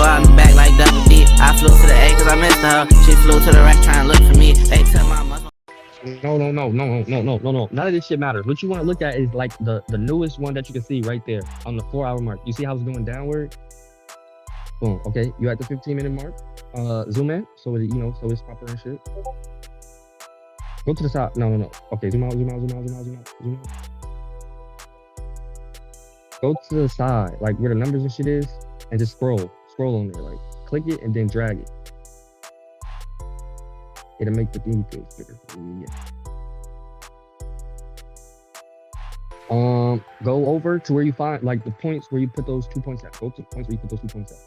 out in the back like double D. I flew to the A cause I missed her. She flew to the right trying to look for me. They tell my muscle. No. None of this shit matters. What you want to look at is like the newest one that you can see right there on the 4-hour mark. You see how it's going downward? Boom. Okay, you're at the 15-minute mark. Zoom in so it, so it's proper and shit. Go to the side. No. Okay, zoom out. Go to the side, like where the numbers and shit is, and just scroll on there. Like click it and then drag it. It'll make the thing bigger. Yeah. Go over to where you find like the points where you put those 2 points at. Go to the points where you put those 2 points at.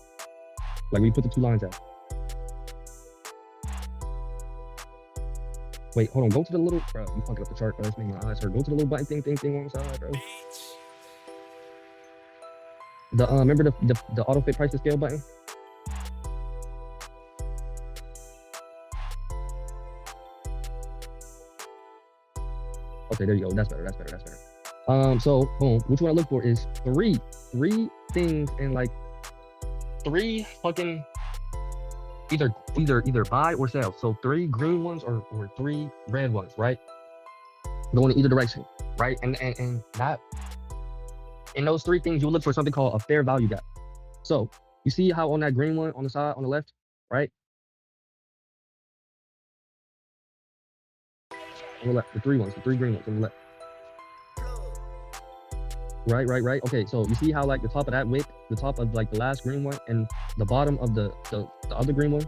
Like where you put the 2 lines at. Wait, hold on. Go to the little, bro. You fucking up the chart, bro. It's making my eyes hurt. Go to the little button thing on the side, bro. The remember the auto fit price to scale button? Okay, there you go. That's better. So boom. What you want to look for is three things in like 3 fucking either buy or sell. So 3 green ones or 3 red ones, right? Going in either direction, right? And that in those 3 things, you'll look for something called a fair value gap. So you see how on that green one on the side on the left, right? On the left, the 3 green ones on the left. Right. Okay, so you see how like the top of that wick, the top of like the last green one, and the bottom of the other green one.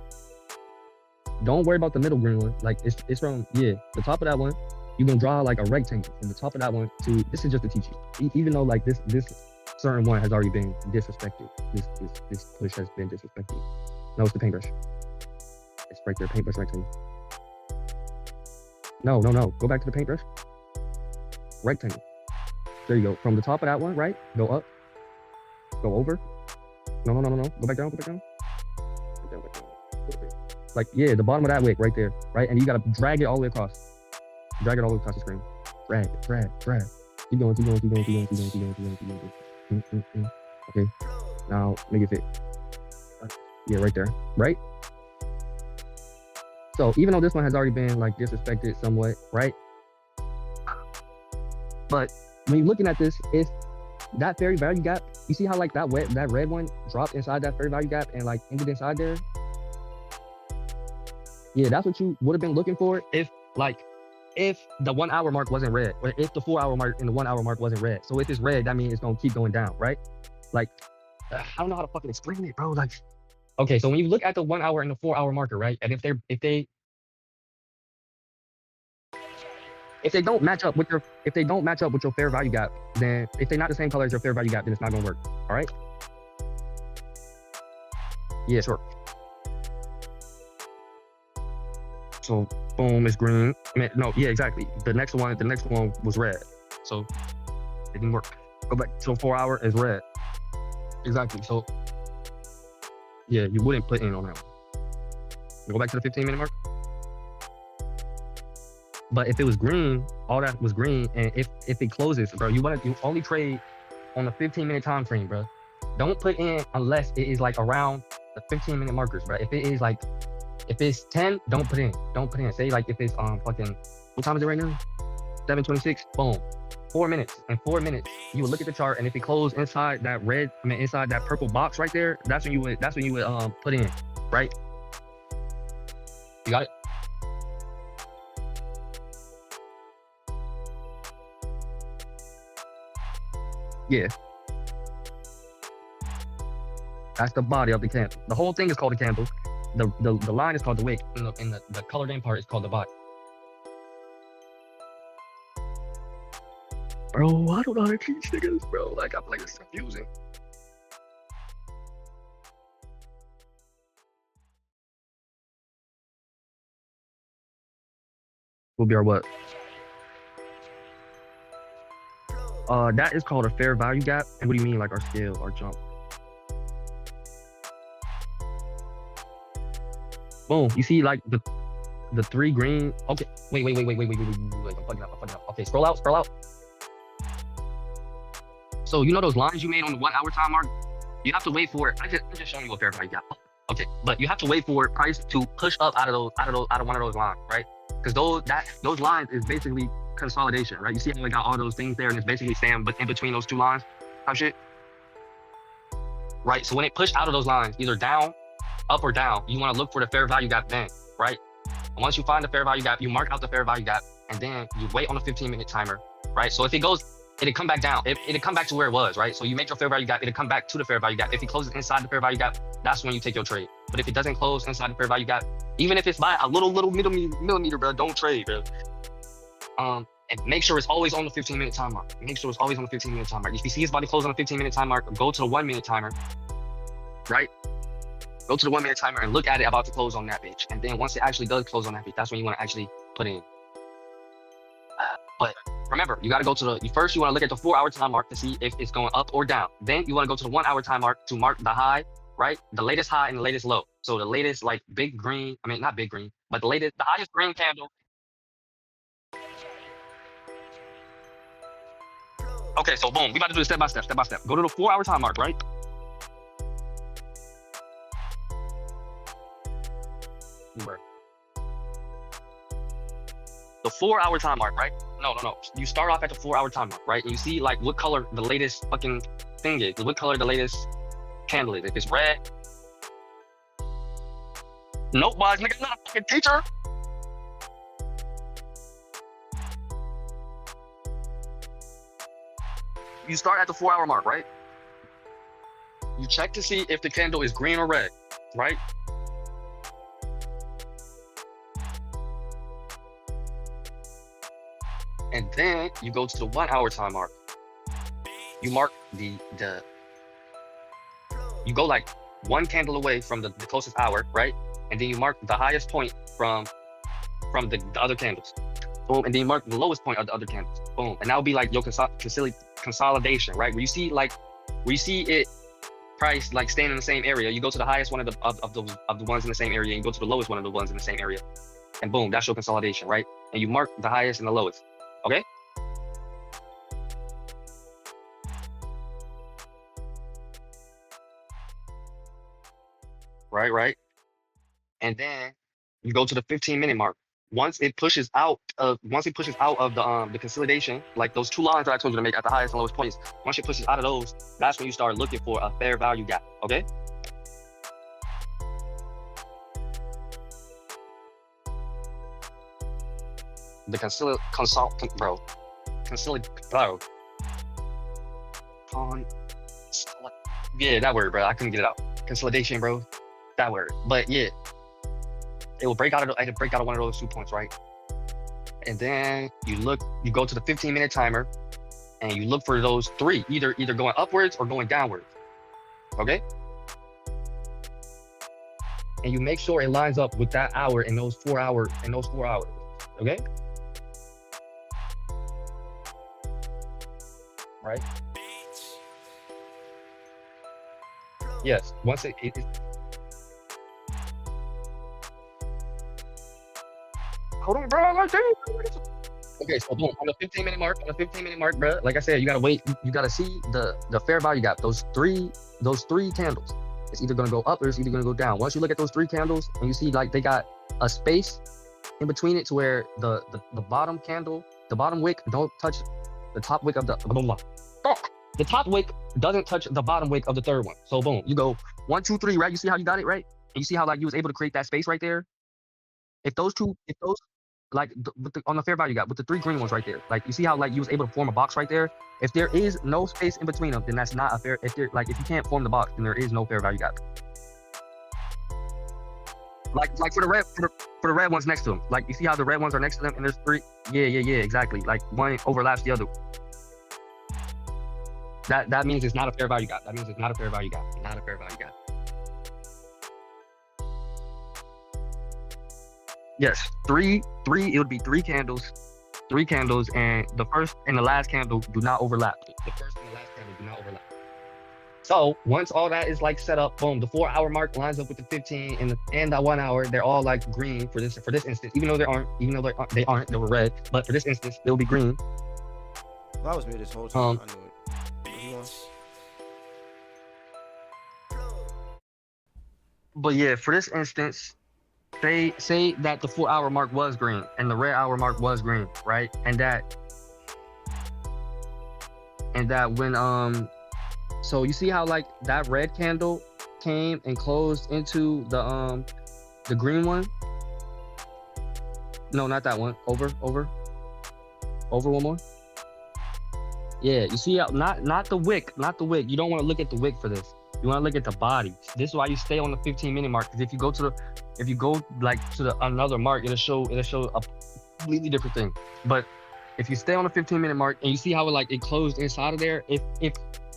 Don't worry about the middle green one. Like it's from the top of that one. You're gonna draw like a rectangle from the top of that one to. This is just to teach you, even though like this certain one has already been disrespected. This push has been disrespected. No, it's the paintbrush. It's right there, paintbrush rectangle. No. Go back to the paintbrush. Rectangle. There you go. From the top of that one, right? Go up. Go over. No. Go back down. Like, the bottom of that wick right there, right? And you gotta drag it all the way across. Drag it all the way across the screen. Drag. Keep going. Okay. Now make it fit. Yeah, right there. Right? So even though this one has already been like disrespected somewhat, right? But when you're looking at this, if that fair value gap, you see how like that red one dropped inside that fair value gap and like ended inside there? Yeah, that's what you would have been looking for if the 1 hour mark wasn't red, or if the 4 hour mark and the 1 hour mark wasn't red. So if it's red, that means it's gonna keep going down, right? Like, I don't know how to fucking explain it, bro. Like, okay, so when you look at the 1 hour and the 4 hour marker, right? And if they don't match up with your fair value gap, then if they're not the same color as your fair value gap, then it's not gonna work. All right? Yeah, sure. So boom, it's green. Exactly. The next one was red. So it didn't work. Go back to 4 hour is red. Exactly. So yeah, you wouldn't put in on that one. Go back to the 15-minute mark. But if it was green, all that was green, and if it closes, bro, you only trade on the 15-minute time frame, bro. Don't put in unless it is like around the 15-minute markers, bro. If it's 10, don't put in. Say like if it's fucking, what time is it right now? 7:26. Boom. 4 minutes. In 4 minutes, you would look at the chart, and if it closed inside that inside that purple box right there, that's when you would put in, right? You got it? Yeah. That's the body of the candle. The whole thing is called a candle. The line is called the wick, and the colored in part is called the body. Bro, I don't know how to teach niggas, bro. Like, I feel like it's confusing. Will be our what? That is called a fair value gap. And what do you mean, like our scale, our jump? Boom. You see, like the 3 green. Okay. Wait. I'm fucking up. Okay, scroll out. So you know those lines you made on the 1 hour time mark? You have to wait for I'm just showing you what fair value gap. Okay, but you have to wait for price to push up out of one of those lines, right? Because those lines is basically consolidation, right? You see how we got all those things there, and it's basically staying in between those two lines, type shit, right? So when it pushed out of those lines, either down, up, or down, you want to look for the fair value gap then, right? And once you find the fair value gap, you mark out the fair value gap, and then you wait on a 15-minute timer, right? So if it goes, it'll come back down. It'll come back to where it was, right? So you make your fair value gap, it'll come back to the fair value gap. If it closes inside the fair value gap, that's when you take your trade. But if it doesn't close inside the fair value gap, even if it's by a little millimeter, bro, don't trade, bro. And make sure it's always on the 15-minute time mark. Make sure it's always on the 15-minute time mark. If you see it's about to close on the 15-minute time mark, go to the 1-minute timer, right? Go to the 1-minute timer and look at it about to close on that bitch. And then once it actually does close on that bitch, that's when you want to actually put in. But remember, you got to go to first you want to look at the 4-hour time mark to see if it's going up or down. Then you want to go to the 1-hour time mark to mark the high, right? The latest high and the latest low. So the latest like big green, I mean, not big green, but the highest green candle. Okay, so boom, we about to do it step by step. Go to the 4-hour time mark, right? The 4-hour time mark, right? No. You start off at the 4-hour time mark, right? And you see like what color the latest fucking thing is, what color the latest candle is. If it's red. Nope, boys, nigga, I'm not a fucking teacher. You start at the 4-hour mark, right? You check to see if the candle is green or red, right? And then you go to the 1-hour time mark. You mark you go like one candle away from the closest hour, right? And then you mark the highest point from the other candles. Boom. And then you mark the lowest point of the other candles. Boom. And that will be like your consolidation, right? Where you see it price like staying in the same area. You go to the highest one of the ones in the same area, and you go to the lowest one of the ones in the same area. And boom, that's your consolidation, right? And you mark the highest and the lowest. Okay? Right. And then you go to the 15-minute mark. Once it pushes out of the consolidation, like those two lines that I told you to make at the highest and lowest points, once it pushes out of those, that's when you start looking for a fair value gap. Okay? The yeah, that word, bro. I couldn't get it out. Consolidation, bro. That word. But yeah, it will break out of one of those 2 points, right? And then you go to the 15-minute timer, and you look for those three, either going upwards or going downwards. Okay? And you make sure it lines up with that hour and those 4 hours. Okay? Right? Yes. Once it hold on, bro. Okay, so boom, on the 15-minute mark, bro. Like I said, you gotta wait. You gotta see the fair value gap. Those three candles. It's either gonna go up or it's either gonna go down. Once you look at those 3 candles and you see like they got a space in between it to where the bottom candle, the bottom wick don't touch the top wick of the top wick doesn't touch the bottom wick of the third one. So boom, you go 1, 2, 3, right? You see how you got it, right? And you see how like you was able to create that space right there. If those like on the fair value gap with the 3 green ones right there, like you see how like you was able to form a box right there. If there is no space in between them, then that's not a fair. If you can't form the box, then there is no fair value gap. Like for the red ones next to them, like you see how the red ones are next to them, and there's 3. Yeah, exactly. Like one overlaps the other. That means it's not a fair value gap. Not a fair value gap. Yes, 3. It would be 3 candles, and the first and the last candle do not overlap. So once all that is like set up, boom, the 4-hour mark lines up with the 15 and the 1 hour. They're all like green for this instance, even though they aren't. They were red, but for this instance, they'll be green. That was me this whole time. I knew it. But yeah, for this instance, say that the 4 hour mark was green and the red hour mark was green, right? And that when so you see how like that red candle came and closed into the green one? No, not that one. Over one more. Yeah, you see how not the wick, not the wick. You don't want to look at the wick for this. You want to look at the body. This is why you stay on the 15-minute mark. Because if you go like to another mark, it'll show a completely different thing. But if you stay on the 15-minute mark and you see how it closed inside of there, if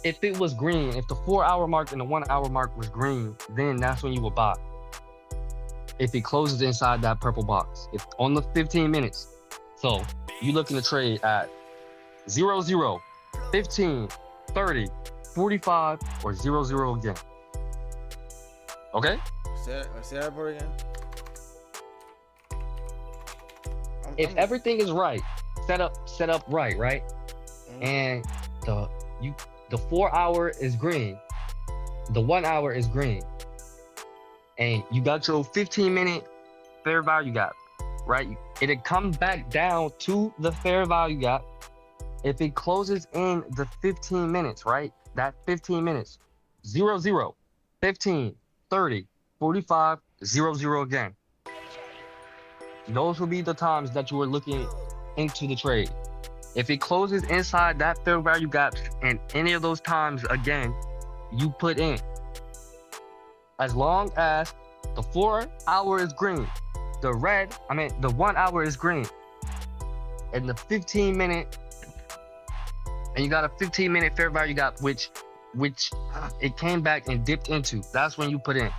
it was green, if the 4 hour mark and the 1 hour mark was green, then that's when you would buy. If it closes inside that purple box, if on the 15 minutes. So you looking to trade at 0, 0, 15, 30, 45, or 0, 0 again. Okay? Say that part again. If everything is right, set up right, Mm-hmm. and the 4 hour is green, the 1 hour is green, and you got your 15-minute fair value gap, right? It'll come back down to the fair value gap if it closes in the 15 minutes, right? That 15 minutes, 0, 0, 15, 30, 45, 0, 0 again. Those will be the times that you are looking into the trade. If it closes inside that fair value gap and any of those times again, you put in. As long as the 4 hour is green, the 1 hour is green, and the 15-minute, and you got a 15-minute fair value gap, which it came back and dipped into. That's when you put in.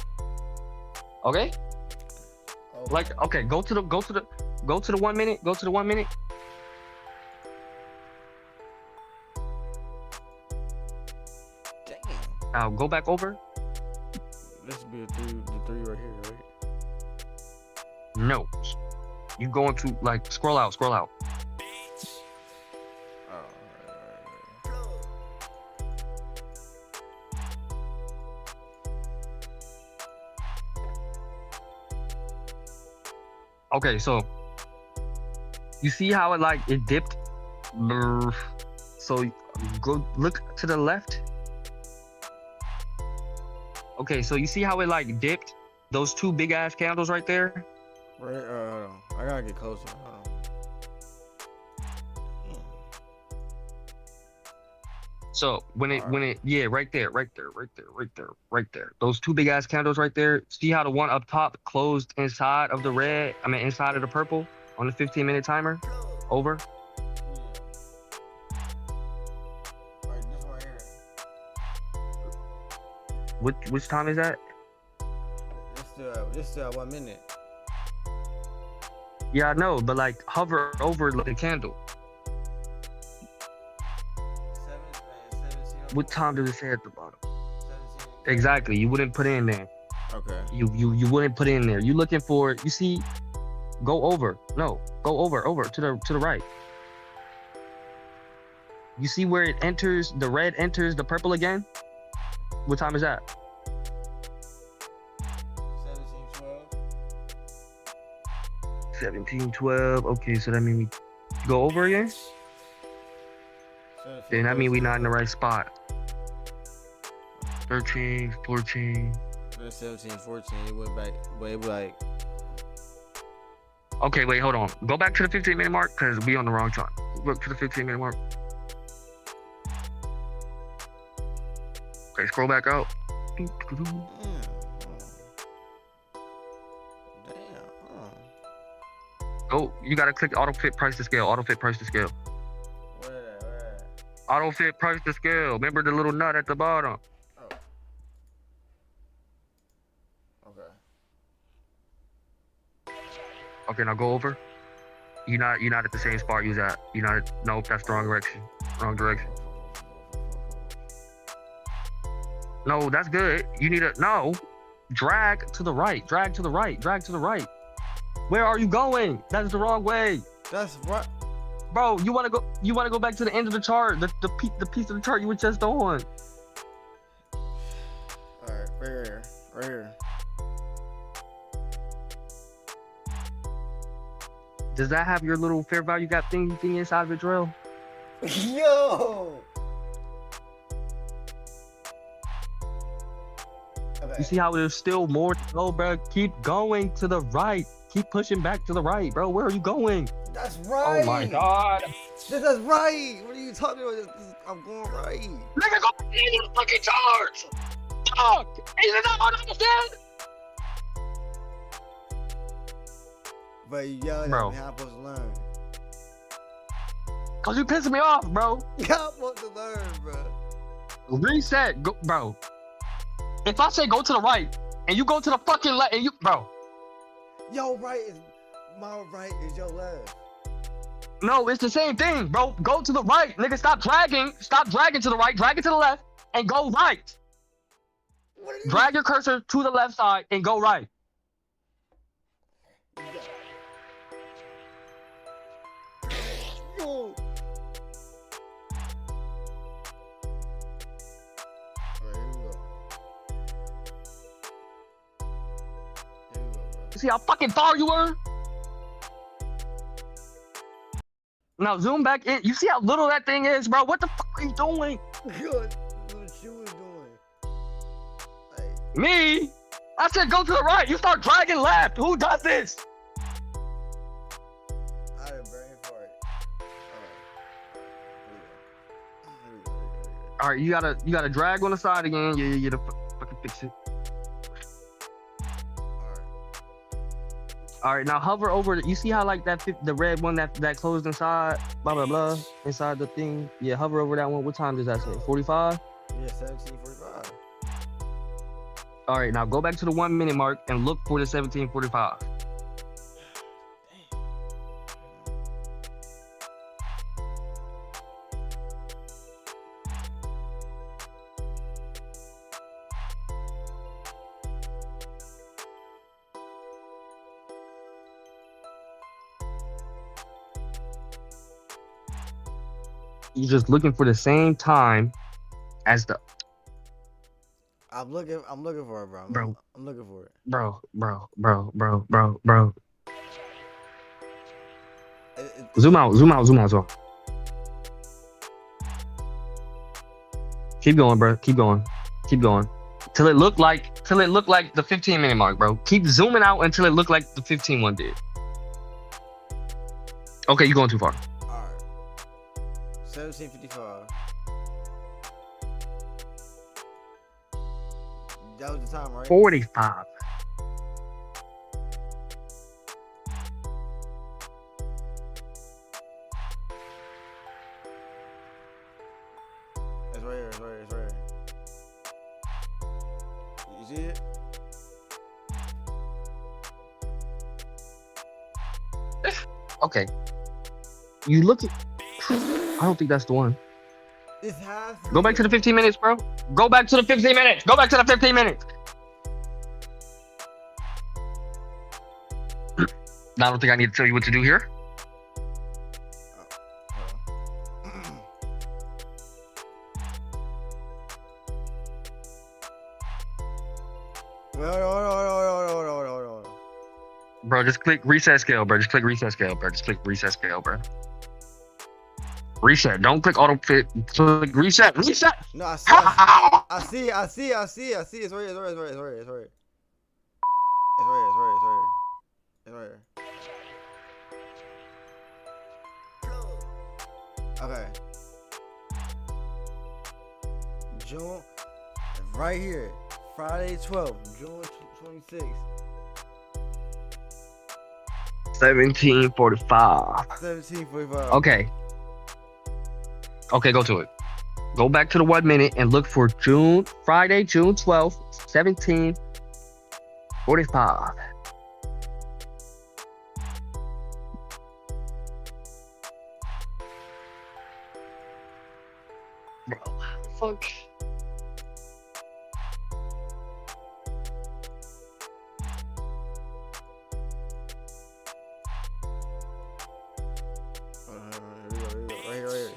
Okay? Like, okay, go to the 1 minute. Go to the 1 minute. Damn. Now go back over. This would be the three right here, right? No. You going to like scroll out. Oh, right. Okay, so you see how it dipped? So go look to the left. Okay, so you see how it dipped? Those two big ass candles right there? Right, hold on. I gotta get closer. Hold on. So when it yeah, right there. Those two big ass candles right there. See how the one up top closed inside of inside of the purple on the 15-minute timer? Over. Right, this right here. Which time is that? This still at 1 minute. Yeah, I know, but hover over the candle. 17. What time does it say at the bottom? 17. Exactly. You wouldn't put in there. Okay. You wouldn't put in there. You looking for, you see, go over. No, go over to the right. You see where it enters, the red enters the purple again? What time is that? 17, 12. 17:12. Okay, so that means we go over again? 17, Then that means we 14. not in the right spot. 13, 14. Then 17, 14. It went back, but it was like. Okay, wait, hold on. Go back to the 15-minute mark because we on the wrong time. Look to the 15-minute mark. Okay, scroll back out. Damn. Oh, you gotta click auto fit price to scale. Auto fit price to scale. Where? Auto fit price to scale. Remember the little nut at the bottom. Oh. Okay. Okay, now go over. You're not at the same spot you was at. Nope, that's the wrong direction. Wrong direction. No, that's good. You need drag to the right. Drag to the right. Where are you going? That's the wrong way. That's right. Bro, you wanna go back to the end of the chart, the piece of the chart you were just on. Alright, right here. Does that have your little fair value gap thing inside of it, Drill? Yo. Okay. You see how there's still more to go, bro? Keep going to the right. Keep pushing back to the right, bro. Where are you going? That's right. Oh my god. That's right. What are you talking about? I'm going right. Nigga, go back into the fucking charge. Fuck. Is it not understand? But you yelled Bro. at me. How I'm supposed to learn? Cause you pissing me off, bro. How I'm supposed to learn, bro? Reset, go, bro. If I say go to the right and you go to the fucking left and you, bro. Yo, right is my right is your left. No, it's the same thing, bro. Go to the right, nigga. Stop dragging. Stop dragging to the right. Drag it to the left and go right. What are you? Drag your cursor to the left side and go right. Yo. Alright, here we go. Here we go, bro. You see how fucking far you were? Now zoom back in. You see how little that thing is, bro? What the fuck are you doing? Good. What you was doing? Like, Me? I said go to the right. You start dragging left. Who does this? I had a brain for it. Alright. Here we go. All right, you gotta drag on the side again. Yeah, to fucking fix it. Alright. All right, now hover over. You see how like the red one that closed inside, blah blah blah, inside the thing. Yeah, hover over that one. What time does that say? 45. Yeah, 17:45. All right, now go back to the 1 minute mark and look for the 17:45. You're just looking for the same time as the I'm looking for it, bro. Bro. I'm looking for it. bro. Zoom out. Keep going, bro. Keep going. Till it look like the 15-minute mark, bro. Keep zooming out until it look like the 15 one did. Okay, you're going too far. Alright. 17:55. That was the time, right? 45. It's right here. It's right here. You see it? Okay. You look at. I don't think that's the one. This has to Go back to the 15 minutes, bro. Go back to the 15 minutes. Go back to the 15 minutes. Now I don't think I need to tell you what to do here. Hold on. Bro, just click reset scale, bro. Just click reset scale, bro. Reset. Don't click auto fit. Click reset. No, I see. It's right here. Okay. June, right here. Friday 12th, June 26th. 17:45. 17:45. Okay, go to it. Go back to the 1 minute and look for Friday, June 12th, 17:45. Bro, fuck. Right here.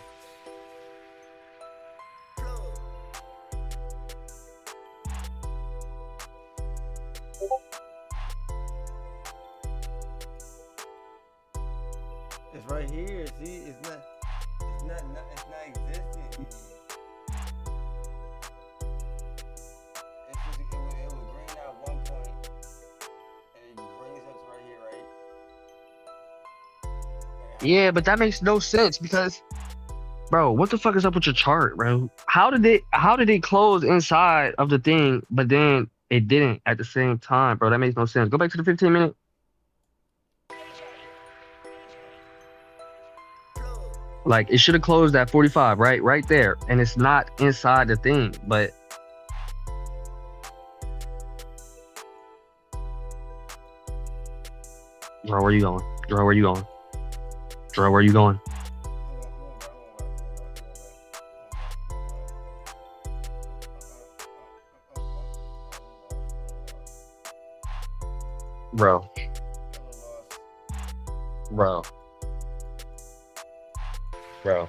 right here. See, it's not existing. It's just, it was green at one point, and it brings up to right here, right? Yeah, but that makes no sense because, bro, what the fuck is up with your chart, bro? How did it close inside of the thing, but then it didn't at the same time, bro? That makes no sense. Go back to the 15-minute. Like, it should have closed at 45, right? Right there. And it's not inside the thing, but... Bro, where you going? Bro, where you going? Bro, where you going? Bro. Bro. Bro.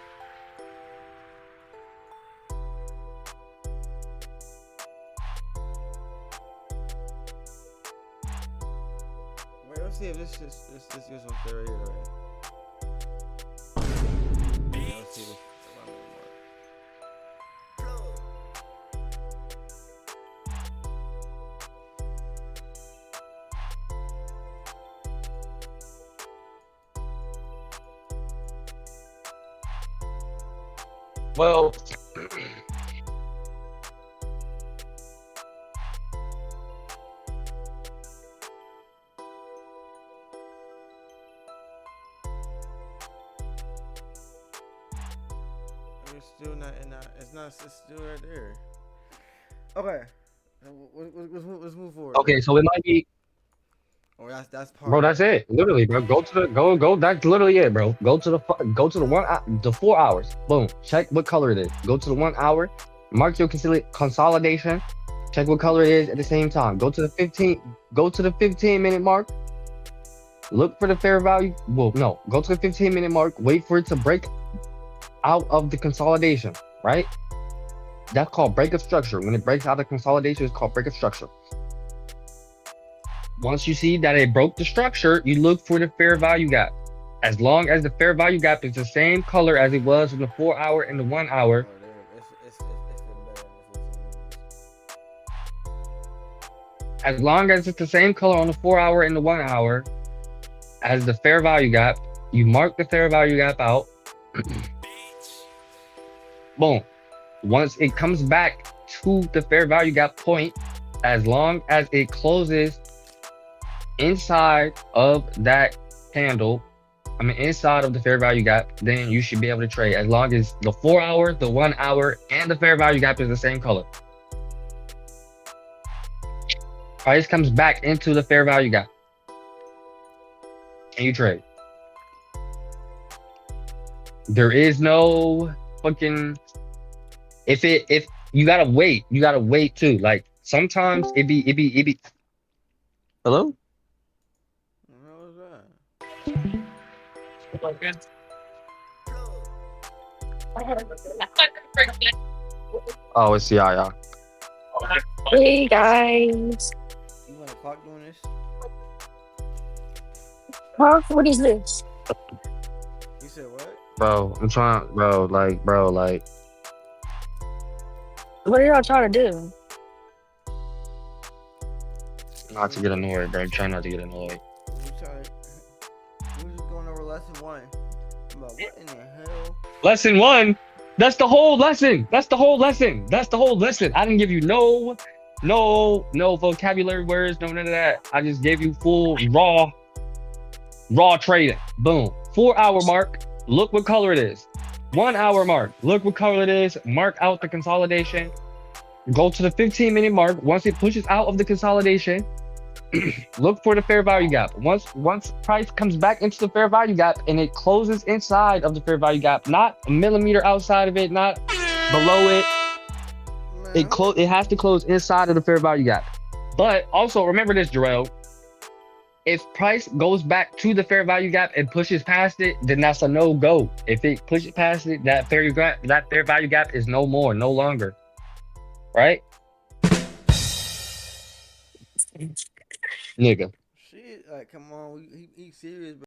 Wait, let's see if this gonna stay right here, right? Yeah, let's see this. Well... It's still not in that. It's still right there. Okay. Let's move forward. Okay, so it might be... Oh, that's part. Bro, that's it. Literally, bro. Go. That's literally it, bro. Go to the 4 hours. Boom. Check what color it is. Go to the 1 hour. Mark your consolidation. Check what color it is at the same time. Go to the 15-minute mark. Look for the fair value. Well, no. Go to the 15-minute mark. Wait for it to break out of the consolidation. Right? That's called break of structure. When it breaks out of consolidation, it's called break of structure. Once you see that it broke the structure, you look for the fair value gap. As long as the fair value gap is the same color as it was in the 4 hour and the 1 hour. As long as it's the same color on the 4 hour and the 1 hour as the fair value gap, you mark the fair value gap out. Boom. Once it comes back to the fair value gap point, as long as it closes inside of that candle, inside of the fair value gap, then you should be able to trade as long as the 4 hour, the 1 hour, and the fair value gap is the same color. Price comes back into the fair value gap, and you trade. There is no fucking... If you gotta wait too. Like, sometimes it be... Hello? What was that? Oh, it's Yaya. Hey guys. You want a clock doing this? Huh? What is this? You said what? Bro, I'm trying, bro, like... What are y'all trying to do? Not to get annoyed, bro. Try not to get annoyed. We was going over lesson 1. I'm like, what in the hell? Lesson 1? That's the whole lesson. That's the whole lesson. I didn't give you no vocabulary words, no none of that. I just gave you full raw trading. Boom. 4 hour mark. Look what color it is. 1 hour mark. Look what color it is. Mark out the consolidation. Go to the 15-minute mark. Once it pushes out of the consolidation, look for the fair value gap. Once price comes back into the fair value gap and it closes inside of the fair value gap, not a millimeter outside of it, not below it. It has to close inside of the fair value gap. But also remember this, Jarrell. If price goes back to the fair value gap and pushes past it, then that's a no-go. If it pushes past it, that fair value gap is no longer. Right? Nigga. Shit, like, come on, he serious, bro.